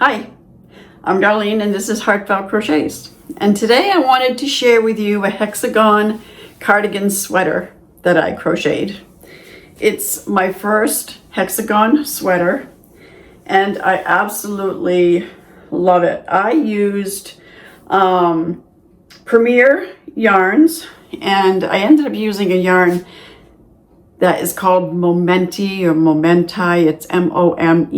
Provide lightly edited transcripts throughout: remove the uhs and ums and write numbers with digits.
Hi, I'm Darlene and this is Heartfelt Crochets. And today I wanted to share with you a Hexagon cardigan sweater that I crocheted. It's my first Hexagon sweater and I absolutely love it. I used Premier yarns and I ended up using a yarn that is called Momenti or Momenti. It's M-O-M-E-N-T-I.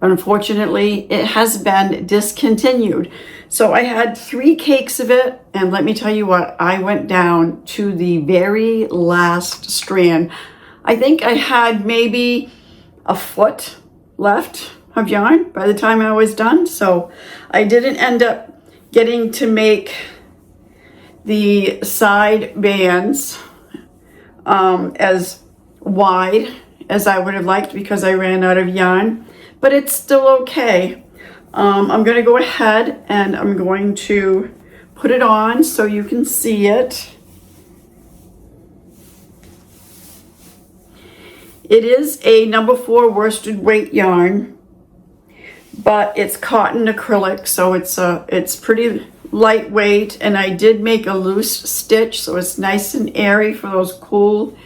But unfortunately, it has been discontinued. So I had 3 cakes of it. And let me tell you what, I went down to the very last strand. I think I had maybe a foot left of yarn by the time I was done. So I didn't end up getting to make the side bands as wide as I would have liked because I ran out of yarn, but it's still okay. I'm going to go ahead and I'm going to put it on so you can see it. It is a number 4 worsted weight yarn, but it's cotton acrylic, so it's pretty lightweight, and I did make a loose stitch so it's nice and airy for those cool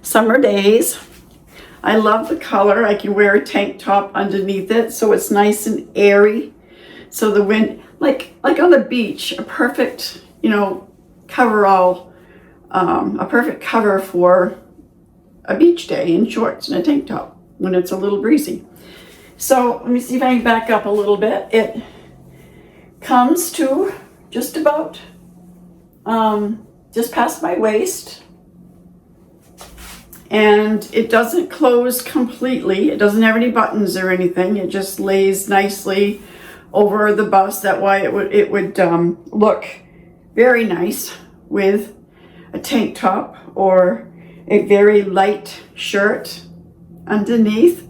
summer days. I love the color. I can wear a tank top underneath it so it's nice and airy, so the wind, like on the beach, a perfect, coverall, a perfect cover for a beach day in shorts and a tank top when it's a little breezy. So let me see if I can back up a little bit. It comes to just about just past my waist, and it doesn't close completely. It doesn't have any buttons or anything. It just lays nicely over the bust. That way it would look very nice with a tank top or a very light shirt underneath.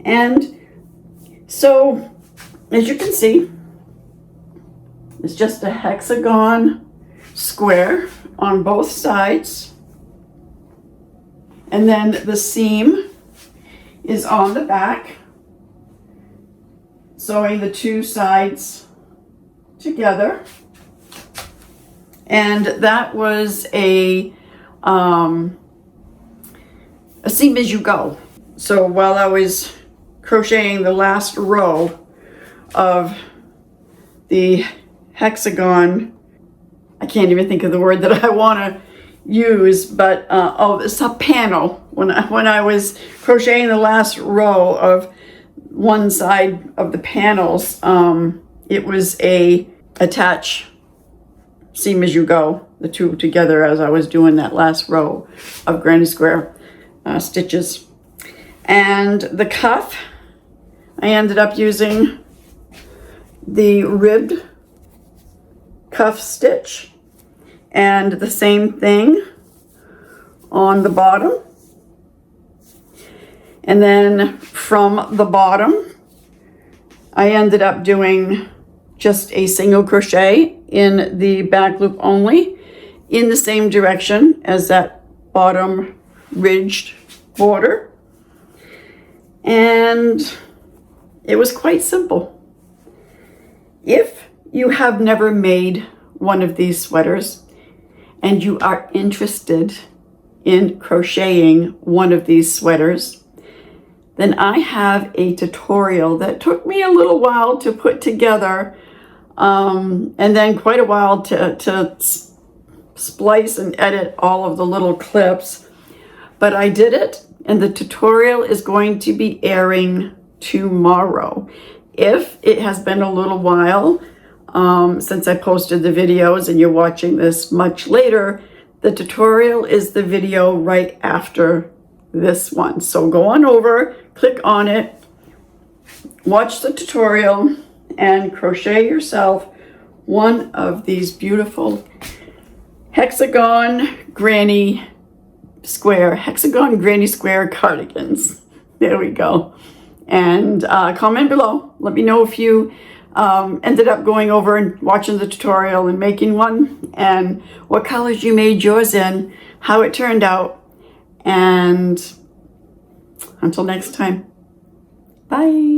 And so as you can see, it's just a hexagon square on both sides. And then the seam is on the back, sewing the 2 sides together. And that was a seam as you go. So while I was crocheting the last row of the hexagon, I can't even think of the word that I want to use, but it's a panel. When I was crocheting the last row of one side of the panels, it was a attach seam as you go, the 2 together, as I was doing that last row of granny square stitches. And the cuff, I ended up using the ribbed cuff stitch, and the same thing on the bottom. And then from the bottom, I ended up doing just a single crochet in the back loop only, in the same direction as that bottom ridged border. And it was quite simple. If you have never made one of these sweaters and you are interested in crocheting one of these sweaters, then I have a tutorial that took me a little while to put together, and then quite a while to splice and edit all of the little clips. But I did it, and the tutorial is going to be airing tomorrow. If it has been a little while since I posted the videos and you're watching this much later, the tutorial is the video right after this one. So go on over, click on it, watch the tutorial, and crochet yourself one of these beautiful Hexagon Granny Square cardigans. There we go. And comment below. Let me know if you ended up going over and watching the tutorial and making one, and what colors you made yours in, how it turned out. And until next time, bye.